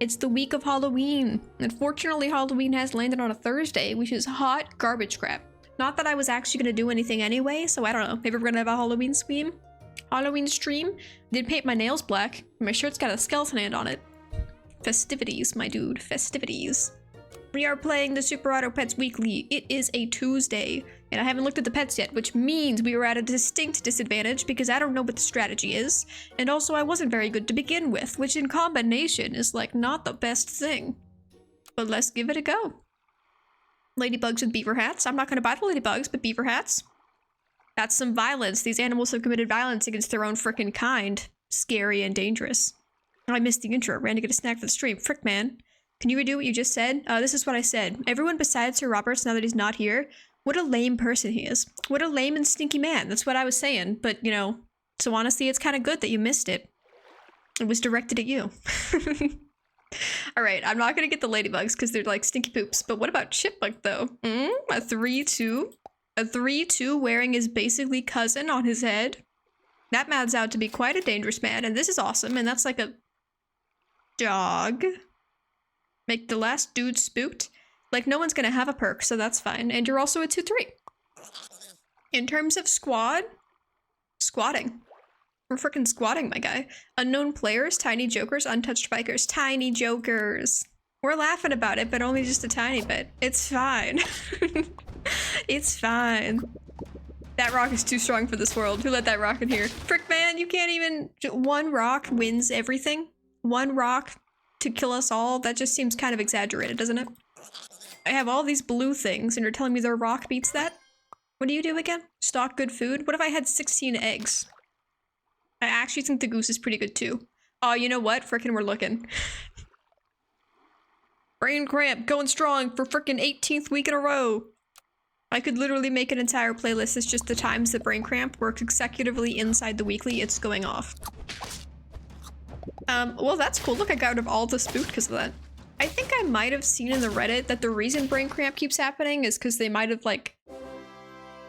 It's the week of Halloween. Unfortunately, Halloween has landed on a Thursday, which is hot garbage crap. Not that I was actually gonna do anything anyway, so I don't know. Maybe we're gonna have a Halloween stream. Did paint my nails black. My shirt's got a skeleton hand on it. Festivities, my dude. Festivities. We are playing the Super Auto Pets Weekly. It is a Tuesday, and I haven't looked at the pets yet, which means we are at a distinct disadvantage because I don't know what the strategy is. And also, I wasn't very good to begin with, which in combination is like not the best thing. But let's give it a go. Ladybugs with beaver hats. I'm not going to buy the ladybugs, but beaver hats. That's some violence. These animals have committed violence against their own frickin' kind. Scary and dangerous. Oh, I missed the intro. Ran to get a snack for the stream. Frick, man. Can you redo what you just said? This is what I said. Everyone besides Sir Roberts, now that he's not here, what a lame person he is. What a lame and stinky man. That's what I was saying. But, you know, so honestly, it's kind of good that you missed it. It was directed at you. Alright, I'm not gonna get the ladybugs because they're like stinky poops. But what about Chipmunk, though? A 3-2? A 3-2 wearing his basically cousin on his head? That man's out to be quite a dangerous man, and this is awesome, and that's like a dog. Make the last dude spooked. Like, no one's gonna have a perk, so that's fine. And you're also a 2-3. In terms of squatting. We're freaking squatting, my guy. Unknown players, tiny jokers, untouched bikers. Tiny jokers. We're laughing about it, but only just a tiny bit. It's fine. It's fine. That rock is too strong for this world. Who let that rock in here? Frick, man, you can't even... One rock wins everything. One rock to kill us all. That just seems kind of exaggerated, doesn't it? I have all these blue things, and you're telling me their rock beats that? What do you do again? Stock good food? What if I had 16 eggs? I actually think the goose is pretty good, too. Oh, you know what? Frickin' we're looking. Brain cramp, going strong for frickin' 18th week in a row. I could literally make an entire playlist. It's just the times that brain cramp works consecutively inside the weekly, it's going off. Well, that's cool. Look, I got rid of all the spooked because of that. I think I might have seen in the Reddit that the reason brain cramp keeps happening is because they might have, like,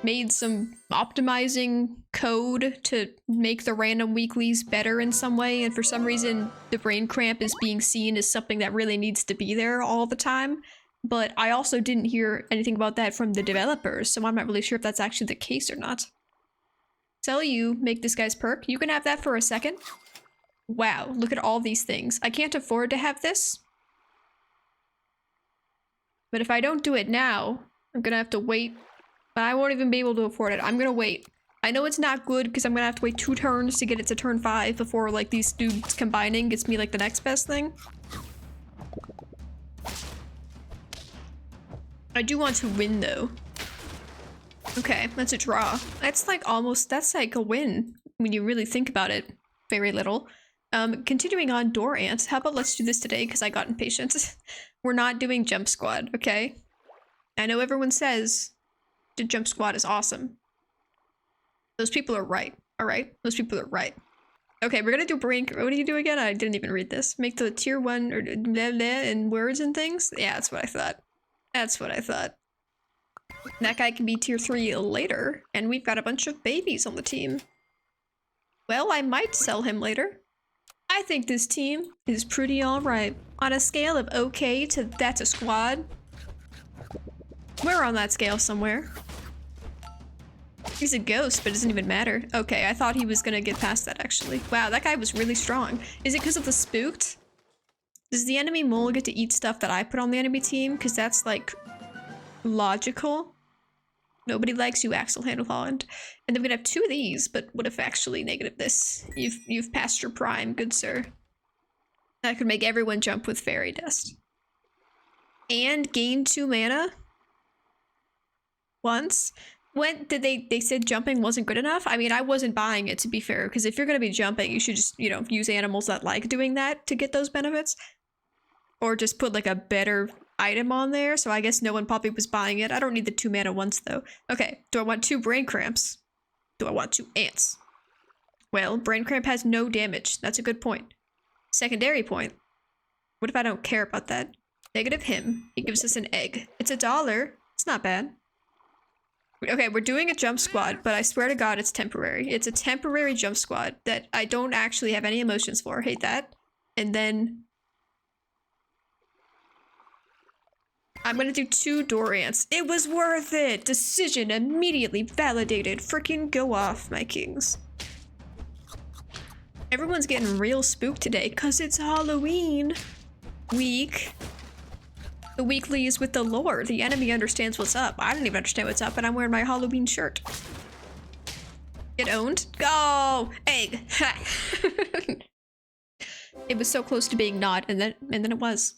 made some optimizing code to make the random weeklies better in some way, and for some reason, the brain cramp is being seen as something that really needs to be there all the time. But I also didn't hear anything about that from the developers, so I'm not really sure if that's actually the case or not. Sell you, make this guy's perk. You can have that for a second. Wow, look at all these things. I can't afford to have this. But if I don't do it now, I'm gonna have to wait. But I won't even be able to afford it. I'm gonna wait. I know it's not good because I'm gonna have to wait 2 turns to get it to turn 5 before like these dudes combining gets me like the next best thing. I do want to win though. Okay, that's a draw. That's like almost, that's like a win when you really think about it. Very little. Continuing on door ants. How about let's do this today because I got impatient. We're not doing jump squad, okay? I know everyone says the jump squad is awesome. Those people are right, alright? Those people are right. Okay, we're gonna do brain... What do you do again? I didn't even read this. Make the tier 1 or blah blah in words and things? Yeah, that's what I thought. That's what I thought. That guy can be tier 3 later, and we've got a bunch of babies on the team. Well, I might sell him later. I think this team is pretty alright. On a scale of okay to that's a squad. We're on that scale somewhere. He's a ghost, but it doesn't even matter. Okay, I thought he was gonna get past that, actually. Wow, that guy was really strong. Is it because of the spooked? Does the enemy mole get to eat stuff that I put on the enemy team? Because that's, like, logical. Nobody likes you, Axel Handel Holland. And then we're gonna have 2 of these, but what if actually negative this? You've passed your prime, good sir. That could make everyone jump with fairy dust. And gain 2 mana? Once? When did they said jumping wasn't good enough? I mean, I wasn't buying it, to be fair, because if you're gonna be jumping, you should just, you know, use animals that like doing that to get those benefits. Or just put, like, a better item on there, so I guess no one probably was buying it. I don't need the 2 mana once, though. Okay, do I want 2 brain cramps? Do I want 2 ants? Well, brain cramp has no damage. That's a good point. Secondary point. What if I don't care about that? Negative him. He gives us an egg. It's $1. It's not bad. Okay, we're doing a jump squad, but I swear to God it's temporary. It's a temporary jump squad that I don't actually have any emotions for. Hate that. And then I'm gonna do 2 door ants. It was worth it! Decision immediately validated. Freaking go off, my kings. Everyone's getting real spooked today because it's Halloween week. The weeklies with the lore. The enemy understands what's up. I don't even understand what's up, and I'm wearing my Halloween shirt. Get owned? Go! Egg! It was so close to being not, and then it was.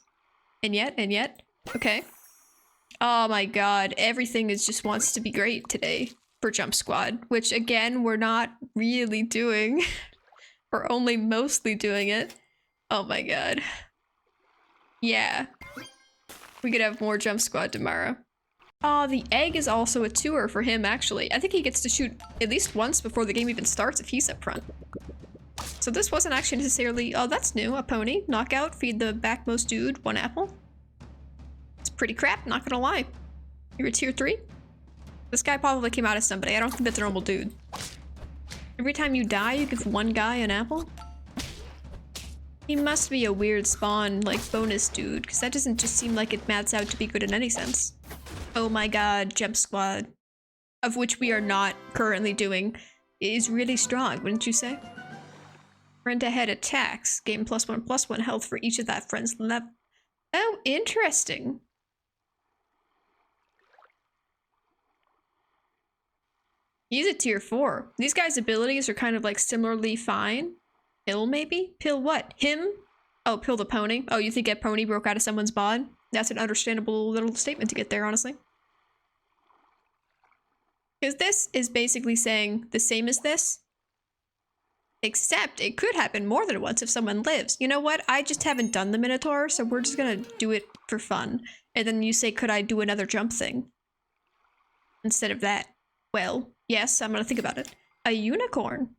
And yet. Okay. Oh my god. Everything just wants to be great today for Jump Squad, which again, we're not really doing. We're only mostly doing it. Oh my god. Yeah. We could have more Jump Squad tomorrow. Oh, the egg is also a tour for him, actually. I think he gets to shoot at least once before the game even starts if he's up front. So this wasn't actually necessarily... Oh, that's new. A pony. Knockout. Feed the backmost dude 1 apple. It's pretty crap, not gonna lie. You're a tier 3? This guy probably came out as somebody. I don't think that's a normal dude. Every time you die, you give 1 guy an apple? He must be a weird spawn, like, bonus dude, because that doesn't just seem like it mats out to be good in any sense. Oh my god, Jump Squad, of which we are not currently doing, is really strong, wouldn't you say? Friend ahead attacks. Gain +1/+1 health for each of that friend's level. Oh, interesting. He's a tier 4. These guys' abilities are kind of like similarly fine. Pill, maybe? Pill what? Him? Oh, pill the pony. Oh, you think a pony broke out of someone's bod? That's an understandable little statement to get there, honestly. Because this is basically saying the same as this. Except it could happen more than once if someone lives. You know what? I just haven't done the Minotaur, so we're just gonna do it for fun. And then you say, could I do another jump thing? Instead of that. Well, yes, I'm gonna think about it. A unicorn.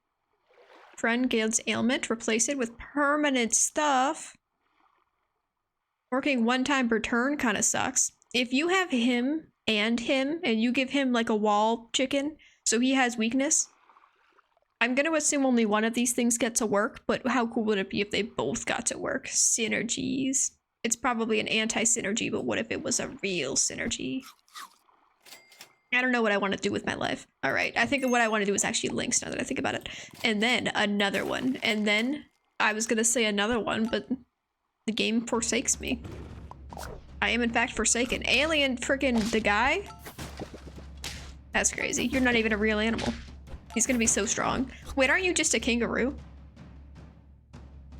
Friend gains ailment. Replace it with permanent stuff. Working 1 time per turn kind of sucks. If you have him, and you give him like a wall chicken, so he has weakness. I'm gonna assume only one of these things get to work, but how cool would it be if they both got to work? Synergies. It's probably an anti-synergy, but what if it was a real synergy? I don't know what I want to do with my life. All right, I think what I want to do is actually links now that I think about it. And then another one. And then I was gonna say another one, but the game forsakes me. I am in fact forsaken. Alien freaking the guy? That's crazy. You're not even a real animal. He's gonna be so strong. Wait, aren't you just a kangaroo?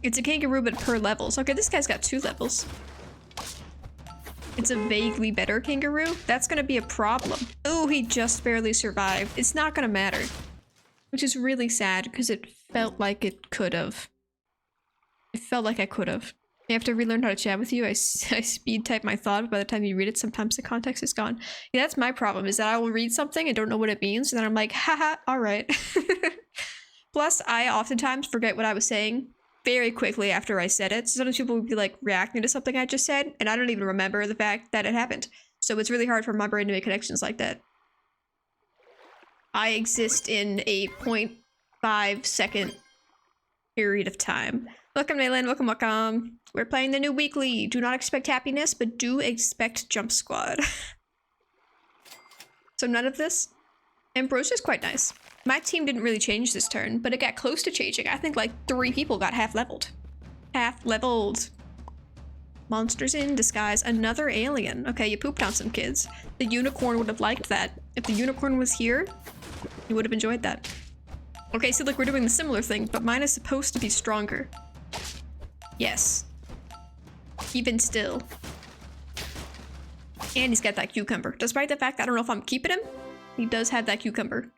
It's a kangaroo, but per levels. Okay, this guy's got 2 levels. It's a vaguely better kangaroo? That's gonna be a problem. Oh, he just barely survived. It's not gonna matter. Which is really sad, because it felt like it could have. It felt like I could have. I have to relearn how to chat with you. I speed type my thought, but by the time you read it, sometimes the context is gone. Yeah, that's my problem, is that I will read something and don't know what it means, and then I'm like, haha, alright. Plus, I oftentimes forget what I was saying very quickly after I said it. So sometimes people would be like reacting to something I just said, and I don't even remember the fact that it happened. So it's really hard for my brain to make connections like that. I exist in a 0.5 second period of time. Welcome, Nayland. Welcome, welcome. We're playing the new weekly. Do not expect happiness, but do expect Jump Squad. So none of this. Ambrosia's quite nice. My team didn't really change this turn, but it got close to changing. I think like 3 people got half leveled. Half leveled. Monsters in disguise. Another alien. Okay, you pooped on some kids. The unicorn would have liked that. If the unicorn was here, he would have enjoyed that. Okay, so look, we're doing the similar thing, but mine is supposed to be stronger. Yes. Even still. And he's got that cucumber. Despite the fact that I don't know if I'm keeping him, he does have that cucumber.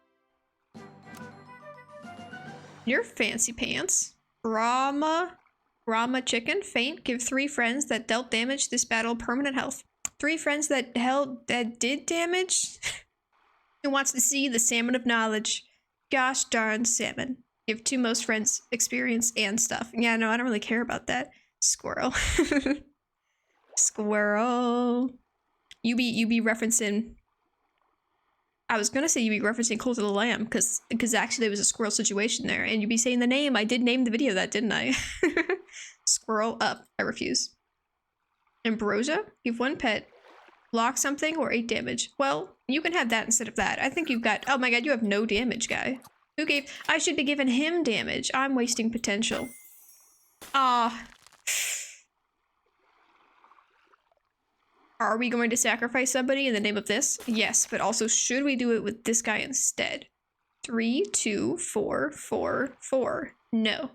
You're fancy pants. Rama chicken. Faint. Give 3 friends that dealt damage this battle permanent health. 3 friends that did damage? Who wants to see the salmon of knowledge? Gosh darn salmon. Give 2 most friends experience and stuff. Yeah, no, I don't really care about that. Squirrel. Squirrel. You be referencing... I was gonna say you'd be referencing Cult of the Lamb, because actually there was a squirrel situation there, and you'd be saying the name. I did name the video that, didn't I? Squirrel up. I refuse. Ambrosia? Give 1 pet Block something or 8 damage. Well, you can have that instead of that. I think you've got... Oh my god, you have no damage, guy. Who gave... I should be giving him damage. I'm wasting potential. Ah. Are we going to sacrifice somebody in the name of this? Yes, but also should we do it with this guy instead? 3, 2, 4, 4, 4. No.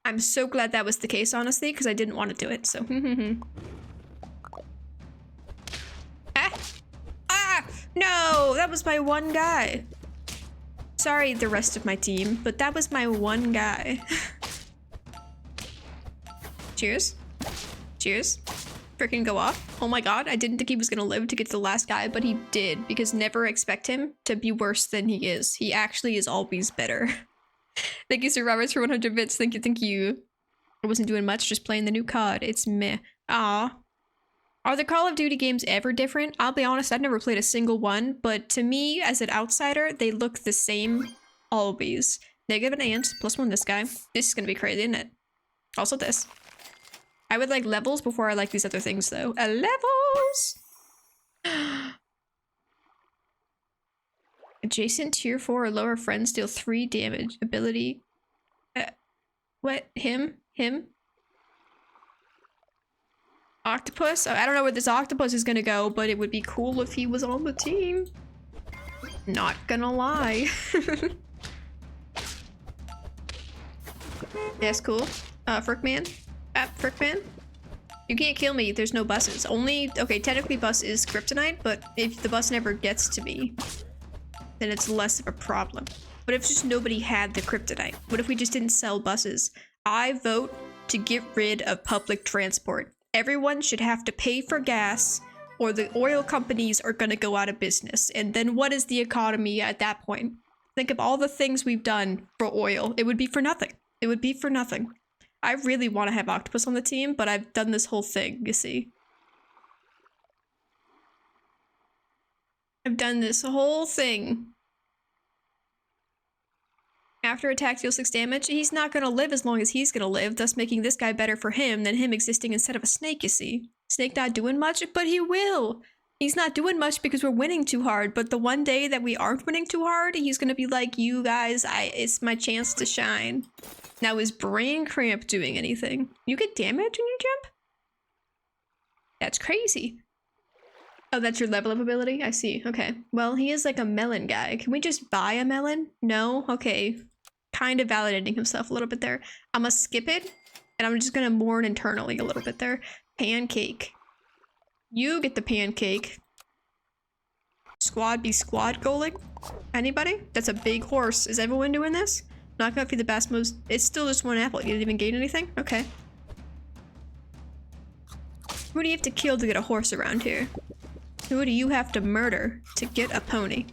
I'm so glad that was the case, honestly, because I didn't want to do it, so... No, that was my one guy. Sorry, the rest of my team, but that was my one guy. Cheers. Cheers. Freaking go off. Oh my god, I didn't think he was gonna live to get to the last guy, but he did, because never expect him to be worse than he is. He actually is always better. Thank you, Sir Roberts, for 100 bits. Thank you, thank you. I wasn't doing much, just playing the new COD. It's meh. Aw. Are the Call of Duty games ever different? I'll be honest, I've never played a single one, but to me, as an outsider, they look the same always. Negative an ant, +1 this guy. This is gonna be crazy, isn't it? Also this. I would like levels before I like these other things, though. Levels! Adjacent tier 4 or lower friends deal 3 damage. Ability. What? Him? Him? Octopus? Oh, I don't know where this octopus is gonna go, but it would be cool if he was on the team. Not gonna lie. Yes, cool. Frickman? Frickman? You can't kill me, there's no buses. Only, okay, technically bus is kryptonite, but if the bus never gets to me, then it's less of a problem. What if just nobody had the kryptonite? What if we just didn't sell buses? I vote to get rid of public transport. Everyone should have to pay for gas, or the oil companies are gonna go out of business. And then what is the economy at that point? Think of all the things we've done for oil. It would be for nothing. It would be for nothing. I really want to have Octopus on the team, but I've done this whole thing, you see. I've done this whole thing. After attack deals 6 damage, he's not gonna live as long as he's gonna live, thus making this guy better for him than him existing instead of a snake, you see. Snake not doing much, but he will. He's not doing much because we're winning too hard, but the one day that we aren't winning too hard, he's gonna be like, you guys, it's my chance to shine. Now, is Brain Cramp doing anything? You get damage when you jump? That's crazy. Oh, that's your level of ability? I see. Okay. Well, he is like a melon guy. Can we just buy a melon? No? Okay. Kind of validating himself a little bit there. I'm gonna skip it, and I'm just gonna mourn internally a little bit there. Pancake. You get the pancake. Squad be squad goaling? Anybody? That's a big horse. Is everyone doing this? Not gonna be the best moves. It's still just 1 apple. You didn't even gain anything? Okay. Who do you have to kill to get a horse around here? Who do you have to murder to get a pony?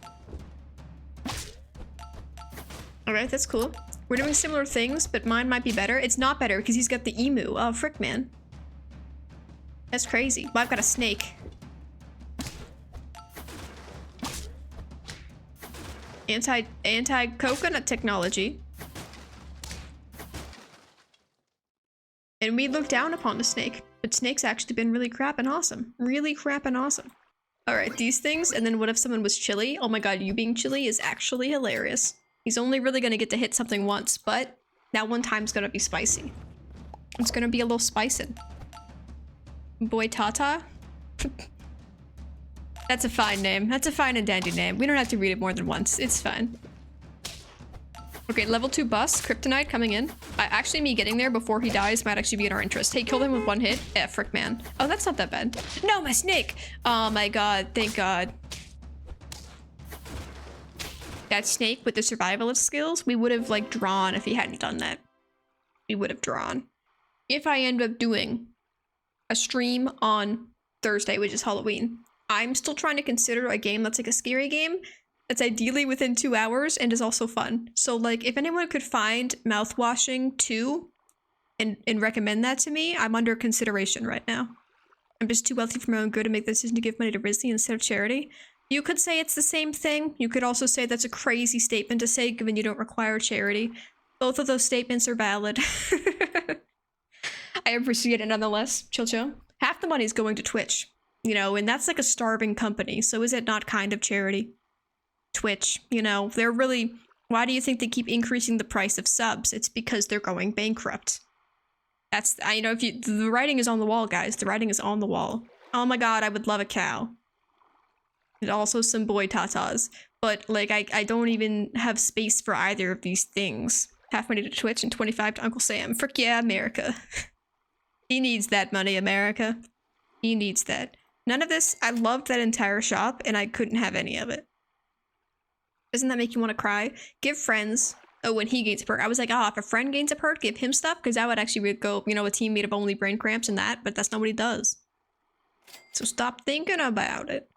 Alright, that's cool. We're doing similar things, but mine might be better. It's not better because he's got the emu. Oh, frick, man. That's crazy. Well, I've got a snake. Anti-coconut technology. And we look down upon the snake. But snake's actually been really crappin' awesome. Really crappin' awesome. Alright, these things, and then what if someone was chilly? Oh my god, you being chilly is actually hilarious. He's only really gonna get to hit something once, but that one time's gonna be spicy. It's gonna be a little spicin'. Boy Tata? That's a fine name. That's a fine and dandy name. We don't have to read it more than once. It's fine. Okay, level 2 bus, kryptonite coming in. Actually, me getting there before he dies might actually be in our interest. Hey, kill him with 1 hit. Yeah, frick, man. Oh, that's not that bad. No, my snake! Oh my god, thank god. That snake with the survivalist skills, we would have, like, drawn if he hadn't done that. We would have drawn. If I end up doing a stream on Thursday, which is Halloween, I'm still trying to consider a game that's like a scary game that's ideally within 2 hours and is also fun. So, like, if anyone could find Mouthwashing 2 and recommend that to me, I'm under consideration right now. I'm just too wealthy for my own good to make the decision to give money to Risley instead of charity. You could say it's the same thing. You could also say that's a crazy statement to say given you don't require charity. Both of those statements are valid. I appreciate it nonetheless. Chill, chill. Half the money's going to Twitch. You know, and that's like a starving company. So is it not kind of charity? Twitch, you know, they're really... Why do you think they keep increasing the price of subs? It's because they're going bankrupt. That's, you know, if you... The writing is on the wall, guys. The writing is on the wall. Oh my god, I would love a cow. And also some boy tatas. But, like, I don't even have space for either of these things. Half money to Twitch and 25 to Uncle Sam. Frick yeah, America. He needs that money, America. He needs that. None of this, I loved that entire shop, and I couldn't have any of it. Doesn't that make you want to cry? Give friends. Oh, when he gains a perk. I was like, oh, if a friend gains a perk, give him stuff, because that would actually go, you know, a team made of only brain cramps and that, but that's not what he does. So stop thinking about it.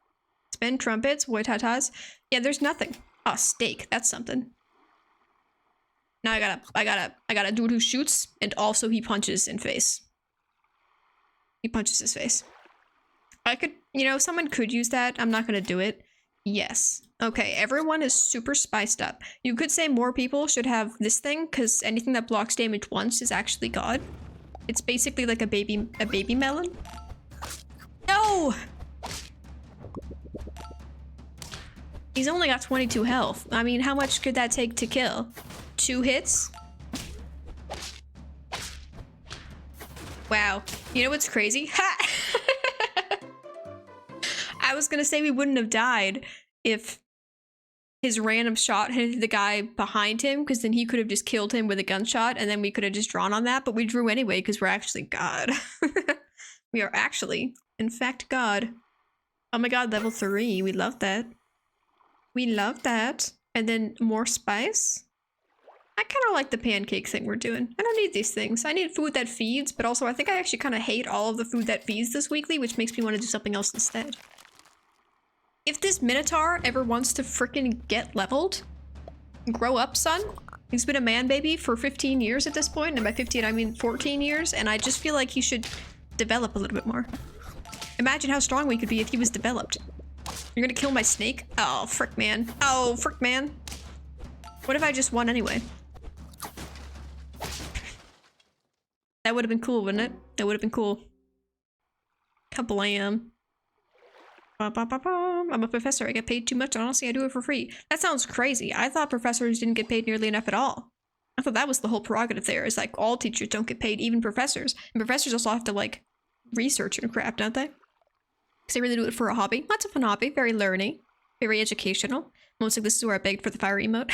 Spin trumpets, boy tatas. Yeah, there's nothing. Oh, steak. That's something. Now I gotta dude who shoots, and also he punches in face. He punches his face. I could, you know, someone could use that. I'm not gonna do it. Yes. Okay, everyone is super spiced up. You could say more people should have this thing, because anything that blocks damage once is actually God. It's basically like a baby melon. No! He's only got 22 health. I mean, how much could that take to kill? 2 hits? Wow. You know what's crazy? Ha! I was gonna say we wouldn't have died if his random shot hit the guy behind him, because then he could have just killed him with a gunshot, and then we could have just drawn on that, but we drew anyway, because we're actually God. We are actually, in fact, God. Oh my god, level 3. We love that. We love that. And then more spice. I kind of like the pancake thing we're doing. I don't need these things. I need food that feeds, but also I think I actually kind of hate all of the food that feeds this weekly, which makes me want to do something else instead. If this Minotaur ever wants to frickin' get leveled, grow up, son. He's been a man baby for 15 years at this point, and by 15 I mean 14 years, and I just feel like he should develop a little bit more. Imagine how strong we could be if he was developed. You're gonna kill my snake? Oh, frick, man. Oh, frick, man. What if I just won anyway? That would have been cool, wouldn't it? That would have been cool. Kablam. I'm a professor. I get paid too much. Honestly, I do it for free. That sounds crazy. I thought professors didn't get paid nearly enough at all. I thought that was the whole prerogative there. Is like all teachers don't get paid, even professors. And professors also have to like research and crap, don't they? Because they really do it for a hobby. That's a fun hobby. Very learning. Very educational. Most like this is where I begged for the fire emote.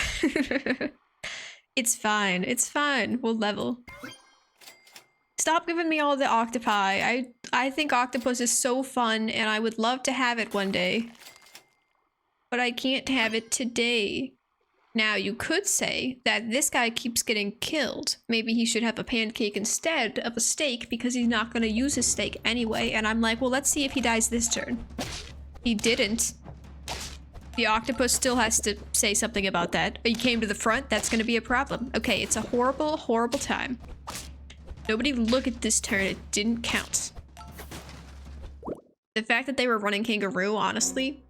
It's fine. It's fine. We'll level. Stop giving me all the octopi. I think octopus is so fun, and I would love to have it one day. But I can't have it today. Now, you could say that this guy keeps getting killed. Maybe he should have a pancake instead of a steak, because he's not going to use his steak anyway. And I'm like, well, let's see if he dies this turn. He didn't. The octopus still has to say something about that. He came to the front. That's going to be a problem. Okay, it's a horrible, horrible time. Nobody look at this turn. It didn't count. The fact that they were running kangaroo, honestly,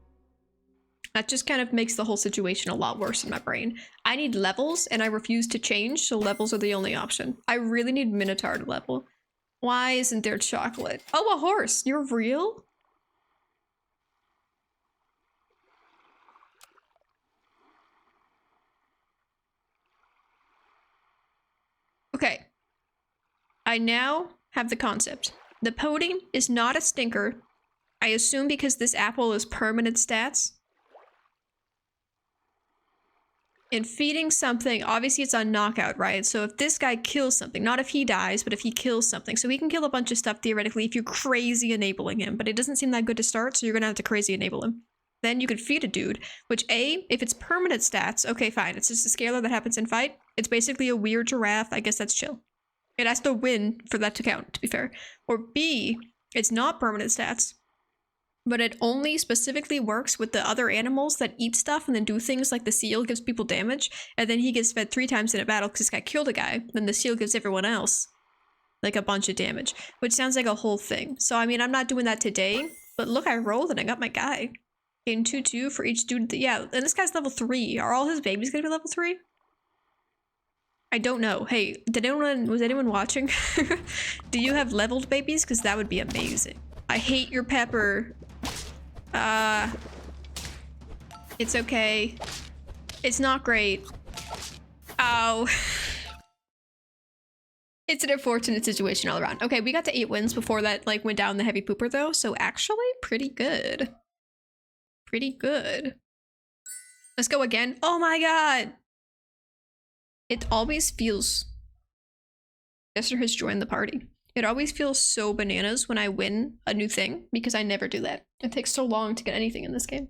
that just kind of makes the whole situation a lot worse in my brain. I need levels, and I refuse to change, so levels are the only option. I really need Minotaur to level. Why isn't there chocolate? Oh, a horse! You're real? Okay. I now have the concept. The pudding is not a stinker. I assume because this apple is permanent stats. And feeding something, obviously it's on knockout, right? So if this guy kills something, not if he dies, but if he kills something. So he can kill a bunch of stuff theoretically if you're crazy enabling him, but it doesn't seem that good to start, so you're gonna have to crazy enable him. Then you could feed a dude, which if it's permanent stats, okay, fine. It's just a scalar that happens in fight. It's basically a weird giraffe. I guess that's chill. It has to win for that to count, to be fair. Or B, it's not permanent stats, but it only specifically works with the other animals that eat stuff and then do things like the seal gives people damage, and then he gets fed 3 times in a battle because this guy killed a guy, then the seal gives everyone else like a bunch of damage, which sounds like a whole thing. So, I mean, I'm not doing that today, but look, I rolled and I got my guy. Gain 2/2 for each dude. Yeah, and this guy's level 3. Are all his babies gonna be level 3? I don't know. Hey, was anyone watching? Do you have leveled babies? Because that would be amazing. I hate your pepper. It's okay. It's not great. Ow. It's an unfortunate situation all around. Okay, we got to 8 wins before that like went down the heavy pooper though, so actually pretty good. Pretty good. Let's go again. Oh my god! It always feels... Esther has joined the party. It always feels so bananas when I win a new thing because I never do that. It takes so long to get anything in this game.